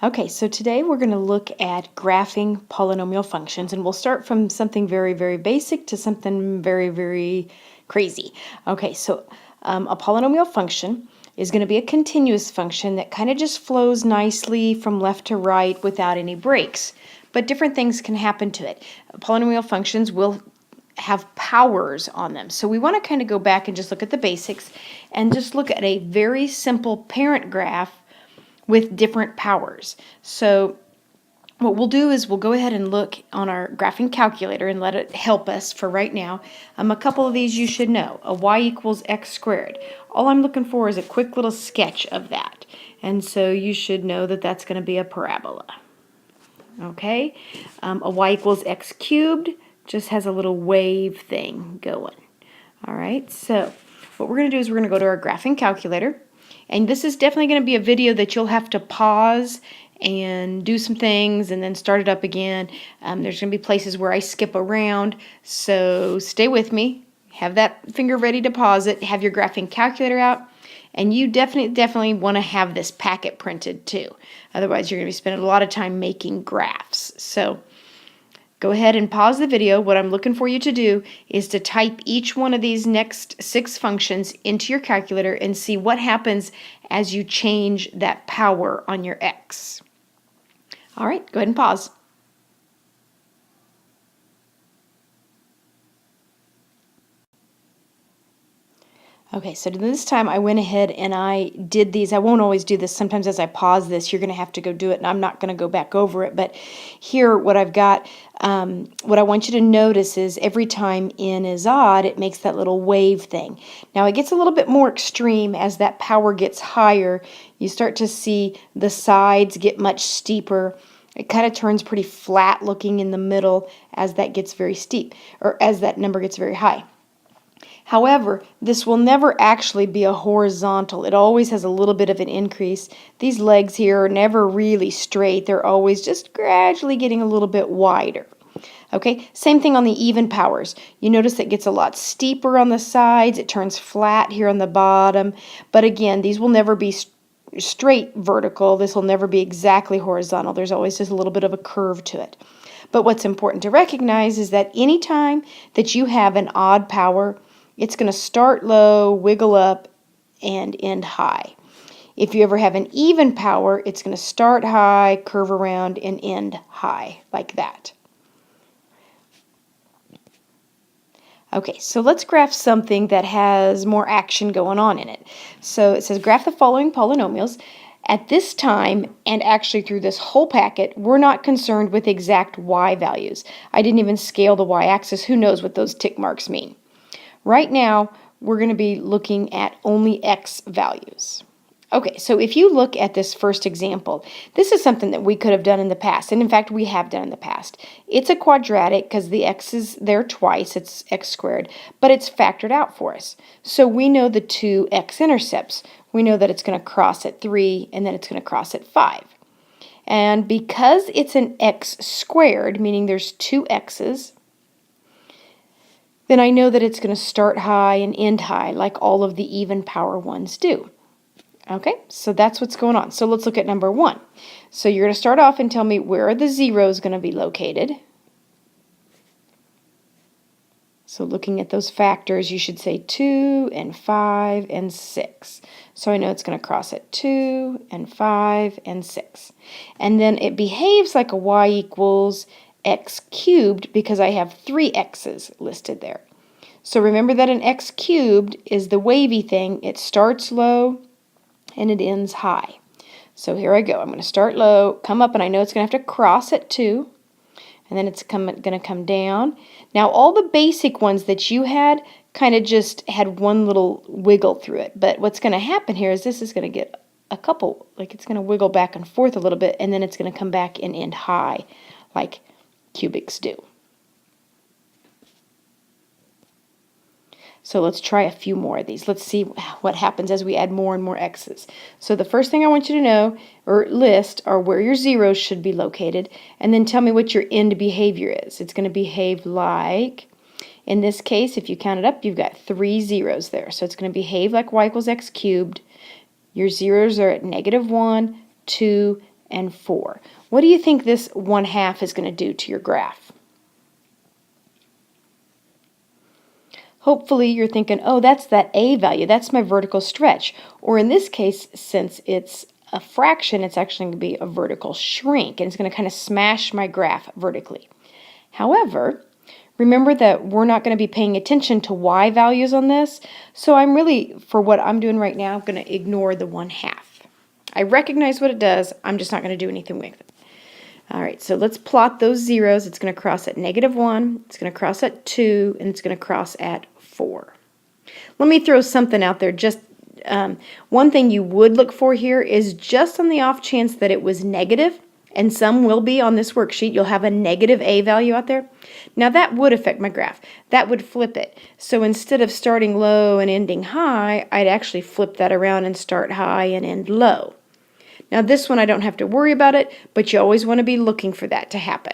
Okay, so today we're going to look at graphing polynomial functions, and we'll start from something very, very basic to something very, very crazy. Okay, so a polynomial function is going to be a continuous function that kind of just flows nicely from left to right without any breaks. But different things can happen to it. Polynomial functions will have powers on them. So we want to kind of go back and just look at the basics and just look at a very simple parent graph with different powers. So what we'll do is we'll go ahead and look on our graphing calculator and let it help us for right now. A couple of these you should know. A y equals x squared. All I'm looking for is a quick little sketch of that. And so you should know that that's going to be a parabola. Okay? A y equals x cubed just has a little wave thing going. All right, so what we're going to do is we're going to go to our graphing calculator. And this is definitely going to be a video that you'll have to pause and do some things and then start it up again. There's going to be places where I skip around, so stay with me. Have that finger ready to pause it. Have your graphing calculator out. And you definitely want to have this packet printed too. Otherwise, you're going to be spending a lot of time making graphs. So go ahead and pause the video. What I'm looking for you to do is to type each one of these next 6 functions into your calculator and see what happens as you change that power on your x. All right, go ahead and pause. Okay, so this time I went ahead and I did these. I won't always do this. Sometimes as I pause this, you're going to have to go do it, and I'm not going to go back over it. But here, what I've got, what I want you to notice is every time n is odd, it makes that little wave thing. Now, it gets a little bit more extreme as that power gets higher. You start to see the sides get much steeper. It kind of turns pretty flat looking in the middle as that gets very steep, or as that number gets very high. However, this will never actually be a horizontal. It always has a little bit of an increase. These legs here are never really straight. They're always just gradually getting a little bit wider. Okay, same thing on the even powers. You notice it gets a lot steeper on the sides. It turns flat here on the bottom. But again, these will never be straight vertical. This will never be exactly horizontal. There's always just a little bit of a curve to it. But what's important to recognize is that anytime that you have an odd power, it's going to start low, wiggle up, and end high. If you ever have an even power, it's going to start high, curve around, and end high, like that. Okay, so let's graph something that has more action going on in it. So it says graph the following polynomials. At this time, and actually through this whole packet, we're not concerned with exact y values. I didn't even scale the y-axis. Who knows what those tick marks mean? Right now, we're going to be looking at only x values. Okay, so if you look at this first example, this is something that we could have done in the past, and in fact, we have done in the past. It's a quadratic because the x is there twice, it's x squared, but it's factored out for us. So we know the two x-intercepts. We know that it's going to cross at 3, and then it's going to cross at 5. And because it's an x squared, meaning there's two x's, then I know that it's going to start high and end high like all of the even power ones do. Okay, so that's what's going on. So let's look at number 1. So you're going to start off and tell me where are the zeros going to be located. So looking at those factors, you should say 2 and 5 and 6. So I know it's going to cross at 2 and 5 and 6. And then it behaves like a y equals x cubed because I have 3 x's listed there. So remember that an x cubed is the wavy thing. It starts low and it ends high. So here I go. I'm going to start low, come up, and I know it's going to have to cross at 2, and then it's going to come down. Now all the basic ones that you had kind of just had one little wiggle through it. But what's going to happen here is this is going to get a couple, like it's going to wiggle back and forth a little bit, and then it's going to come back and end high like cubics do. So let's try a few more of these. Let's see what happens as we add more and more x's. So the first thing I want you to know, or list, are where your zeros should be located, and then tell me what your end behavior is. It's going to behave like, in this case, if you count it up, you've got 3 zeros there. So it's going to behave like y equals x cubed. Your zeros are at -1, 2, and 4. What do you think this 1/2 is going to do to your graph? Hopefully you're thinking, oh, that's that A value, that's my vertical stretch. Or in this case, since it's a fraction, it's actually going to be a vertical shrink, and it's going to kind of smash my graph vertically. However, remember that we're not going to be paying attention to Y values on this, so I'm really, for what I'm doing right now, I'm going to ignore the 1/2. I recognize what it does, I'm just not going to do anything with it. All right, so let's plot those zeros. It's going to cross at -1, it's going to cross at 2, and it's going to cross at 4. Let me throw something out there. Just one thing you would look for here is just on the off chance that it was negative, and some will be on this worksheet, you'll have a negative A value out there. Now that would affect my graph. That would flip it. So instead of starting low and ending high, I'd actually flip that around and start high and end low. Now this one I don't have to worry about it, but you always want to be looking for that to happen.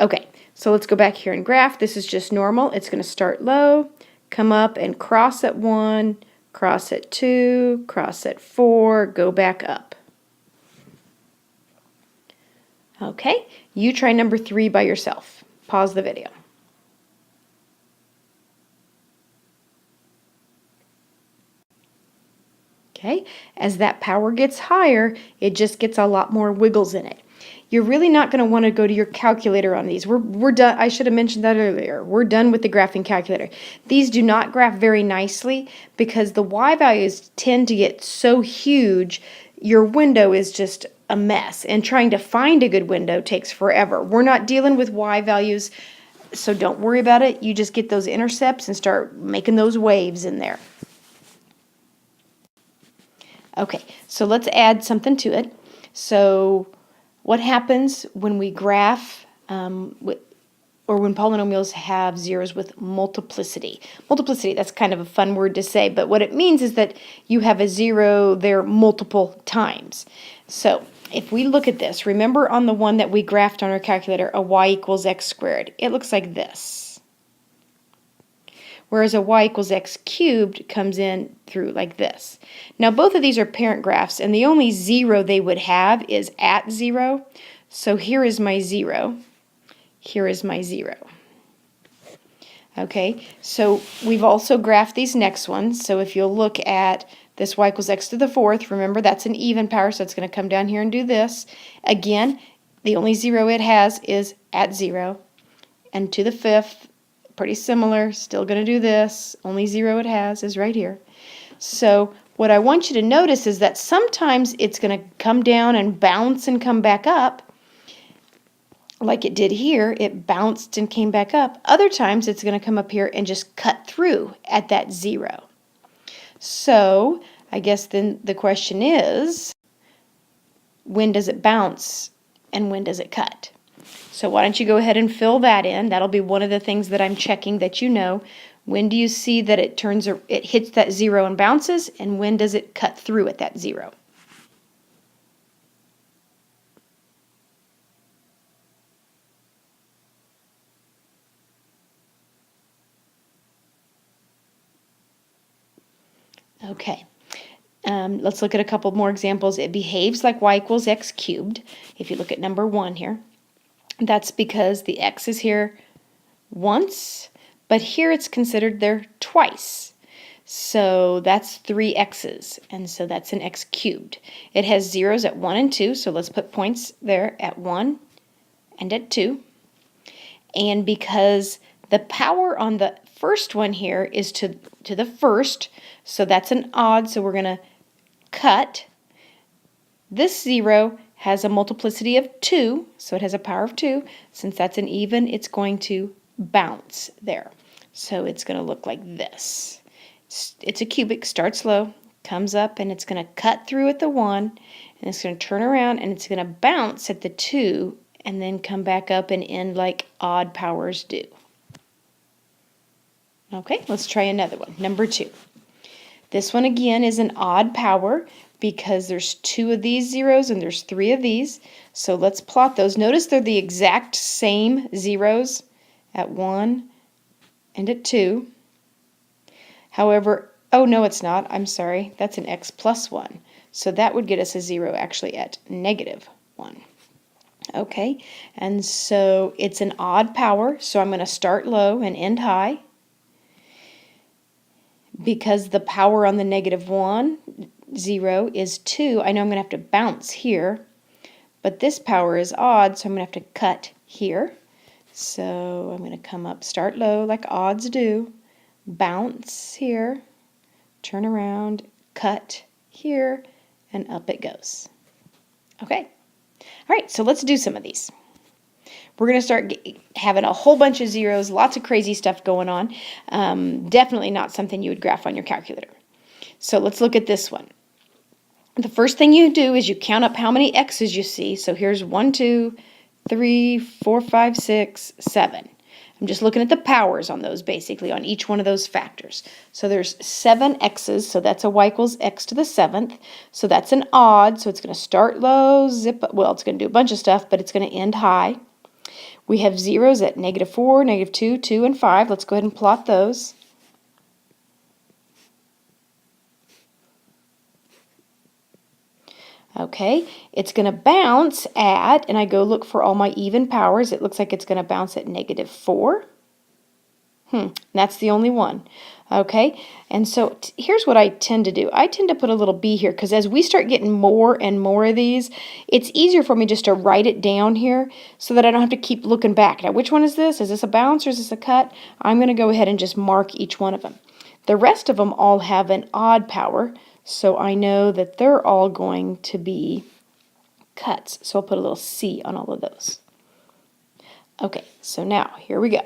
Okay, so let's go back here and graph. This is just normal. It's going to start low, come up and cross at 1, cross at 2, cross at 4, go back up. Okay, you try number 3 by yourself. Pause the video. Okay, as that power gets higher, it just gets a lot more wiggles in it. You're really not going to want to go to your calculator on these. We're done. I should have mentioned that earlier. We're done with the graphing calculator. These do not graph very nicely because the Y values tend to get so huge, your window is just a mess. And trying to find a good window takes forever. We're not dealing with Y values, so don't worry about it. You just get those intercepts and start making those waves in there. Okay, so let's add something to it. So what happens when we graph or when polynomials have zeros with multiplicity? Multiplicity, that's kind of a fun word to say, but what it means is that you have a zero there multiple times. So if we look at this, remember on the one that we graphed on our calculator, a y = x squared, it looks like this. Whereas a y = x cubed comes in through like this. Now both of these are parent graphs, and the only zero they would have is at 0. So here is my 0. Here is my 0. Okay, so we've also graphed these next ones. So if you'll look at this y = x to the 4th, remember that's an even power, so it's going to come down here and do this. Again, the only 0 it has is at 0. And to the 5th, pretty similar, still going to do this. Only 0 it has is right here. So what I want you to notice is that sometimes it's going to come down and bounce and come back up, like it did here. It bounced and came back up. Other times it's going to come up here and just cut through at that 0. So I guess then the question is, when does it bounce and when does it cut? So why don't you go ahead and fill that in. That'll be one of the things that I'm checking that you know. When do you see that it hits that 0 and bounces, and when does it cut through at that 0? Okay, let's look at a couple more examples. It behaves like y = x cubed. If you look at number 1 here, that's because the x is here once, but here it's considered there twice. So that's 3 x's, and so that's an x cubed. It has zeros at 1 and 2, so let's put points there at 1 and at 2. And because the power on the first one here is to the first, so that's an odd, so we're going to cut. This 0 has a multiplicity of 2, so it has a power of 2. Since that's an even, it's going to bounce there. So it's going to look like this. It's a cubic, starts low, comes up, and it's going to cut through at the 1, and it's going to turn around, and it's going to bounce at the 2, and then come back up and end like odd powers do. Okay, let's try another one. Number 2. This one again is an odd power because there's 2 of these zeros and there's 3 of these. So let's plot those. Notice they're the exact same zeros at 1 and at 2. However, oh no, it's not. I'm sorry. That's an x plus 1. So that would get us a 0 actually at -1. Okay, and so it's an odd power, so I'm going to start low and end high. Because the power on the -1, 0, is 2, I know I'm going to have to bounce here. But this power is odd, so I'm going to have to cut here. So I'm going to come up, start low like odds do, bounce here, turn around, cut here, and up it goes. Okay. All right, so let's do some of these. We're going to start having a whole bunch of zeros, lots of crazy stuff going on. Definitely not something you would graph on your calculator. So let's look at this one. The first thing you do is you count up how many x's you see. So here's 1, 2, 3, 4, 5, 6, 7. I'm just looking at the powers on those, basically, on each one of those factors. So there's 7 x's, so that's a y equals x to the 7th. So that's an odd, so it's going to start low, zip up, well, it's going to do a bunch of stuff, but it's going to end high. We have zeros at -4, -2, 2, and 5. Let's go ahead and plot those. Okay, it's going to bounce at, and I go look for all my even powers, it looks like it's going to bounce at -4. That's the only one. Okay, and so here's what I tend to do. I tend to put a little b here, because as we start getting more and more of these, it's easier for me just to write it down here so that I don't have to keep looking back. Now, which one is this? Is this a bounce or is this a cut? I'm going to go ahead and just mark each one of them. The rest of them all have an odd power, so I know that they're all going to be cuts. So I'll put a little C on all of those. Okay, so now here we go.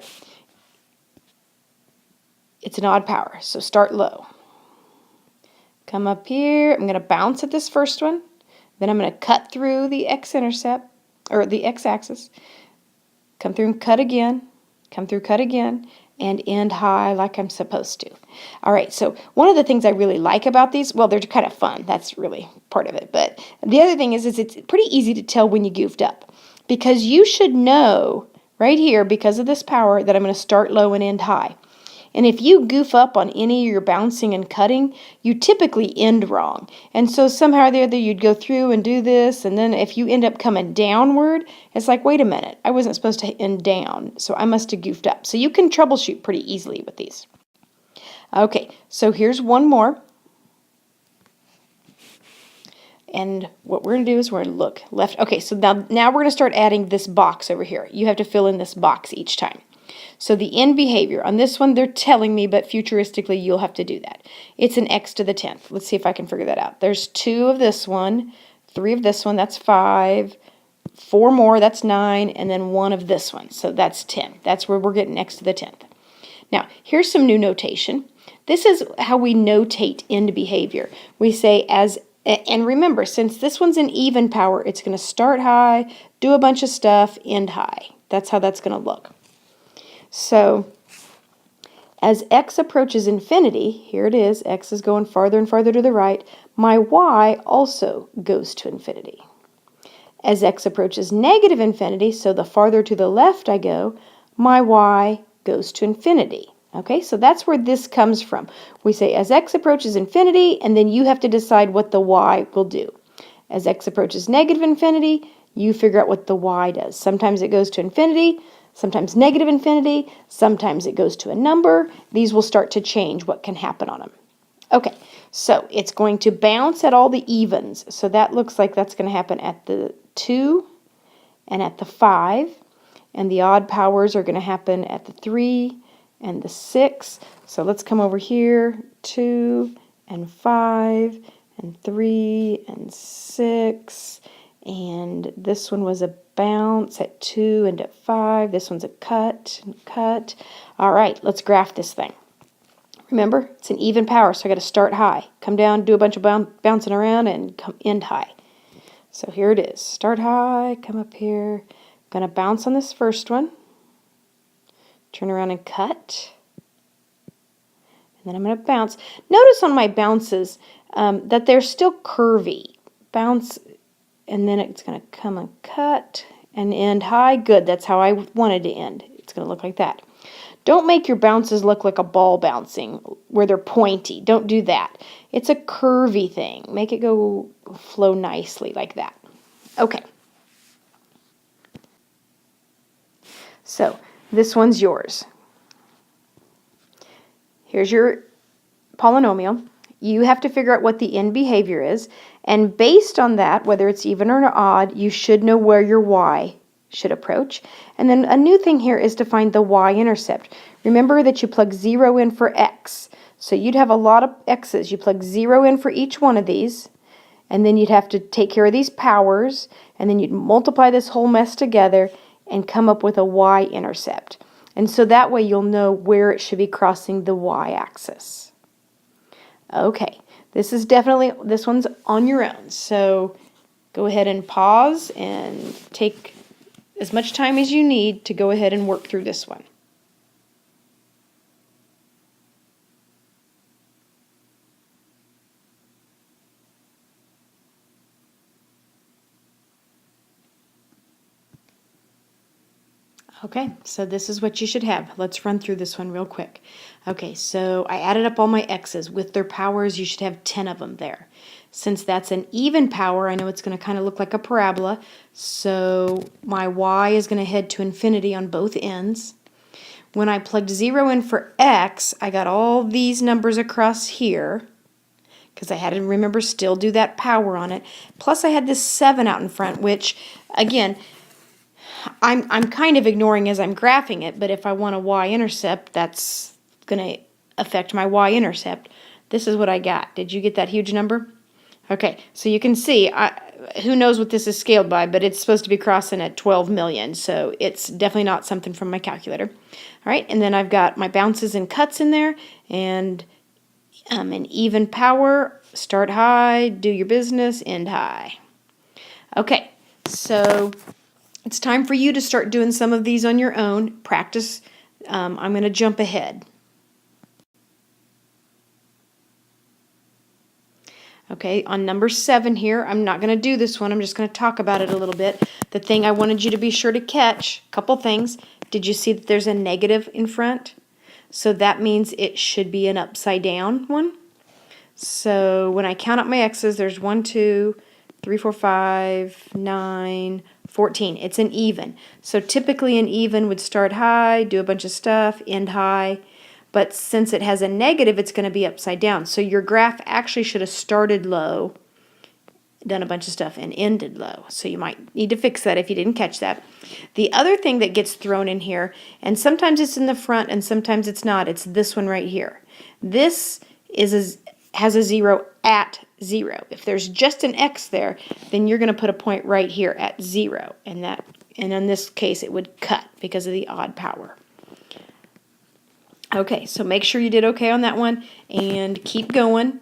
It's an odd power, so start low. Come up here, I'm going to bounce at this first one. Then I'm going to cut through the x-intercept, or the x-axis. Come through and cut again. Come through, cut again. And end high like I'm supposed to. All right, so one of the things I really like about these, well, they're kind of fun. That's really part of it. But the other thing is it's pretty easy to tell when you goofed up. Because you should know right here, because of this power, that I'm going to start low and end high. And if you goof up on any of your bouncing and cutting, you typically end wrong. And so somehow or the other you'd go through and do this, and then if you end up coming downward, it's like, wait a minute, I wasn't supposed to end down, so I must have goofed up. So you can troubleshoot pretty easily with these. Okay, so here's one more. And what we're going to do is we're going to look left. Okay, so now we're going to start adding this box over here. You have to fill in this box each time. So the end behavior, on this one they're telling me, but futuristically you'll have to do that. It's an x to the 10th. Let's see if I can figure that out. There's 2 of this one, 3 of this one, that's 5, 4 more, that's 9, and then 1 of this one, so that's 10. That's where we're getting x to the 10th. Now, here's some new notation. This is how we notate end behavior. We say and remember, since this one's an even power, it's going to start high, do a bunch of stuff, end high. That's how that's going to look. So, as x approaches infinity, here it is, x is going farther and farther to the right, my y also goes to infinity. As x approaches negative infinity, so the farther to the left I go, my y goes to infinity. Okay, so that's where this comes from. We say as x approaches infinity, and then you have to decide what the y will do. As x approaches negative infinity, you figure out what the y does. Sometimes it goes to infinity, sometimes negative infinity, sometimes it goes to a number. These will start to change what can happen on them. Okay, so it's going to bounce at all the evens. So that looks like that's going to happen at the 2 and at the 5. And the odd powers are going to happen at the 3 and the 6. So let's come over here, 2 and 5 and 3 and 6. And this one was a bounce at 2 and at 5. This one's a cut and cut. All right, let's graph this thing. Remember, it's an even power, so I got to start high. Come down, do a bunch of bouncing around, and end high. So here it is. Start high, come up here. I'm going to bounce on this first one. Turn around and cut. And then I'm going to bounce. Notice on my bounces that they're still curvy. Bounce, and then it's going to come and cut and end high. Good, that's how I wanted to end. It's going to look like that. Don't make your bounces look like a ball bouncing where they're pointy. Don't do that. It's a curvy thing. Make it go flow nicely like that. Okay. So this one's yours. Here's your polynomial. You have to figure out what the end behavior is, and based on that, whether it's even or odd, you should know where your y should approach. And then a new thing here is to find the y-intercept. Remember that you plug 0 in for x. So you'd have a lot of x's. You plug 0 in for each one of these, and then you'd have to take care of these powers, and then you'd multiply this whole mess together and come up with a y-intercept. And so that way you'll know where it should be crossing the y-axis. Okay, this one's on your own. So go ahead and pause and take as much time as you need to go ahead and work through this one. Okay, so this is what you should have. Let's run through this one real quick. Okay, so I added up all my x's. With their powers, you should have 10 of them there. Since that's an even power, I know it's going to kind of look like a parabola, so my y is going to head to infinity on both ends. When I plugged 0 in for x, I got all these numbers across here, because I had to, remember, still do that power on it. Plus I had this 7 out in front, which, again, I'm kind of ignoring as I'm graphing it, but if I want a y-intercept, that's going to affect my y-intercept. This is what I got. Did you get that huge number? Okay, so you can see, who knows what this is scaled by, but it's supposed to be crossing at 12 million, so it's definitely not something from my calculator. All right, and then I've got my bounces and cuts in there, and an even power, start high, do your business, end high. Okay, so it's time for you to start doing some of these on your own. Practice. I'm going to jump ahead. Okay, on number 7 here, I'm not going to do this one. I'm just going to talk about it a little bit. The thing I wanted you to be sure to catch, a couple things. Did you see that there's a negative in front? So that means it should be an upside down one. So when I count up my x's, there's 1, 2, 3, 4, 5, 9, 14. It's an even. So typically an even would start high, do a bunch of stuff, end high. But since it has a negative, it's going to be upside down. So your graph actually should have started low, done a bunch of stuff, and ended low. So you might need to fix that if you didn't catch that. The other thing that gets thrown in here, and sometimes it's in the front and sometimes it's not, it's this one right here. This has a 0 at 0. If there's just an x there, then you're going to put a point right here at 0, and in this case it would cut because of the odd power. Okay, so make sure you did okay on that one, and keep going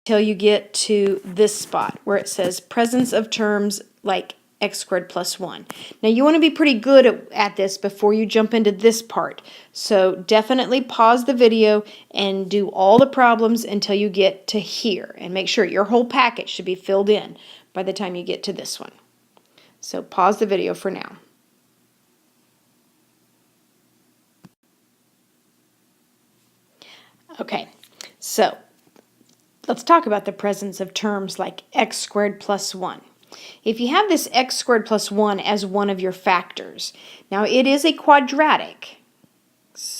until you get to this spot where it says presence of terms like x squared plus 1. Now you want to be pretty good at this before you jump into this part. So definitely pause the video and do all the problems until you get to here. And make sure your whole packet should be filled in by the time you get to this one. So pause the video for now. Okay, so let's talk about the presence of terms like x squared plus 1. If you have this x squared plus 1 as one of your factors, now it is a quadratic.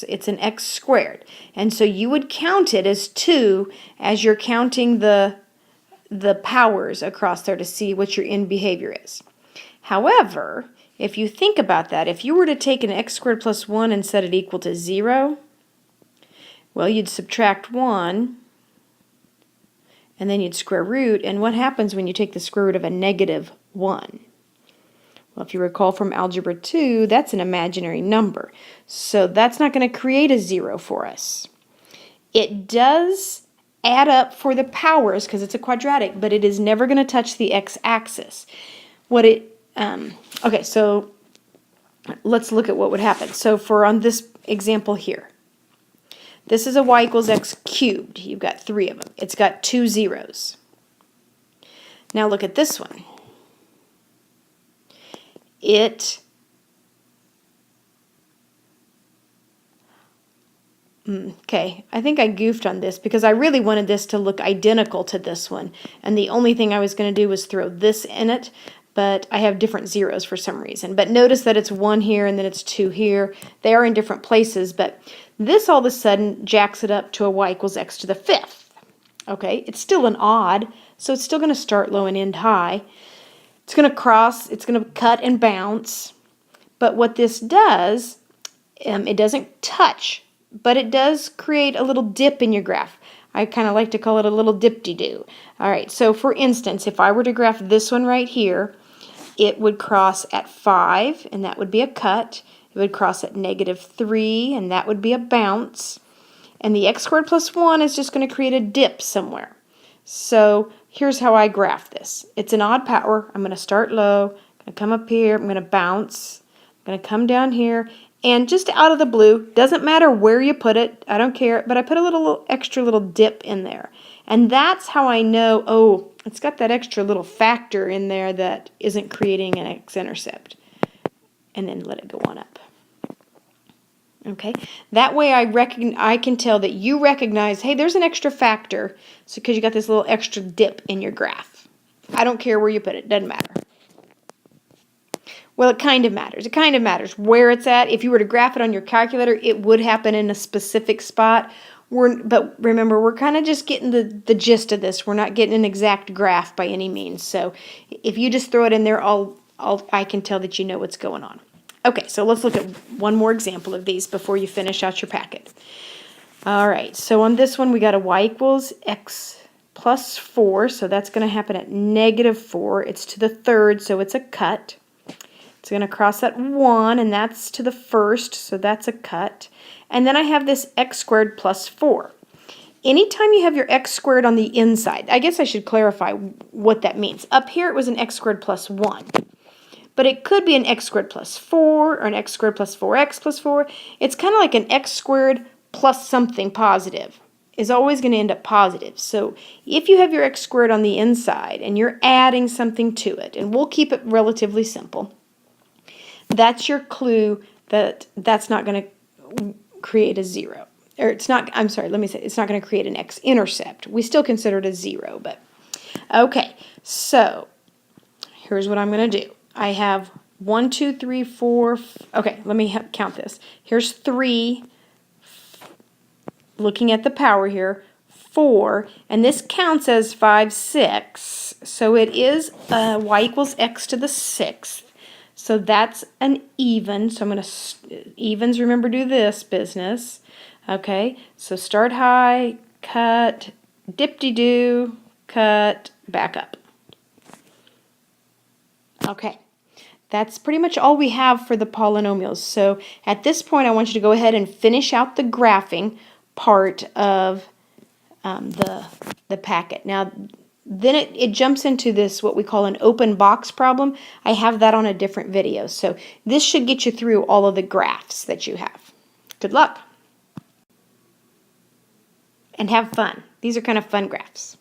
It's an x squared. And so you would count it as 2 as you're counting the powers across there to see what your end behavior is. However, if you think about that, if you were to take an x squared plus 1 and set it equal to 0, well, you'd subtract 1, and then you'd square root, and what happens when you take the square root of a negative 1? Well, if you recall from Algebra 2, that's an imaginary number, so that's not going to create a 0 for us. It does add up for the powers because it's a quadratic, but it is never going to touch the x-axis. Okay, so let's look at what would happen. So for on this example here, this is a y equals x cubed. You've got 3 of them. It's got 2 zeros. Now look at this one. Okay, I think I goofed on this because I really wanted this to look identical to this one. And the only thing I was going to do was throw this in it, but I have different zeros for some reason. But notice that it's 1 here and then it's 2 here. They are in different places, but this all of a sudden jacks it up to a y equals x to the 5th. Okay, it's still an odd, so it's still going to start low and end high. It's going to cross, it's going to cut and bounce. But what this does, it doesn't touch, but it does create a little dip in your graph. I kind of like to call it a little dip-de-doo. All right, so for instance, if I were to graph this one right here, it would cross at 5, and that would be a cut. It would cross at -3, and that would be a bounce. And the x squared plus 1 is just going to create a dip somewhere. So here's how I graph this. It's an odd power. I'm going to start low, I'm going to come up here, I'm going to bounce, I'm going to come down here, and just out of the blue, doesn't matter where you put it, I don't care, but I put a little extra little dip in there. And that's how I know, oh, it's got that extra little factor in there that isn't creating an x-intercept. And then let it go on up. Okay, that way I can tell that you recognize, hey, there's an extra factor, so because you got this little extra dip in your graph. I don't care where you put it, doesn't matter. Well, it kind of matters. It kind of matters where it's at. If you were to graph it on your calculator, it would happen in a specific spot. But remember, we're kind of just getting the gist of this. We're not getting an exact graph by any means. So if you just throw it in there, I can tell that you know what's going on. Okay, so let's look at one more example of these before you finish out your packet. All right, so on this one, we got a y equals x plus 4. So that's going to happen at -4. It's to the 3rd, so it's a cut. It's going to cross at 1, and that's to the 1st, so that's a cut. And then I have this x squared plus 4. Anytime you have your x squared on the inside, I guess I should clarify what that means. Up here it was an x squared plus 1. But it could be an x squared plus 4 or an x squared plus 4x plus 4. It's kind of like an x squared plus something positive is always going to end up positive. So if you have your x squared on the inside and you're adding something to it, and we'll keep it relatively simple, that's your clue that that's not going to create a 0. Or it's not, I'm sorry, let me say, it's not going to create an x-intercept. We still consider it a 0, but okay. So here's what I'm going to do. I have 1, 2, 3, 4, okay, let me count this. Here's 3, looking at the power here, 4, and this counts as 5, 6, so it is y equals x to the 6th. So that's an even, so I'm going to, evens, remember, do this business. Okay, so start high, cut, dip-de-doo, cut, back up. Okay, that's pretty much all we have for the polynomials. So at this point, I want you to go ahead and finish out the graphing part of the packet. Now, then it jumps into this, what we call an open box problem. I have that on a different video. So this should get you through all of the graphs that you have. Good luck. And have fun. These are kind of fun graphs.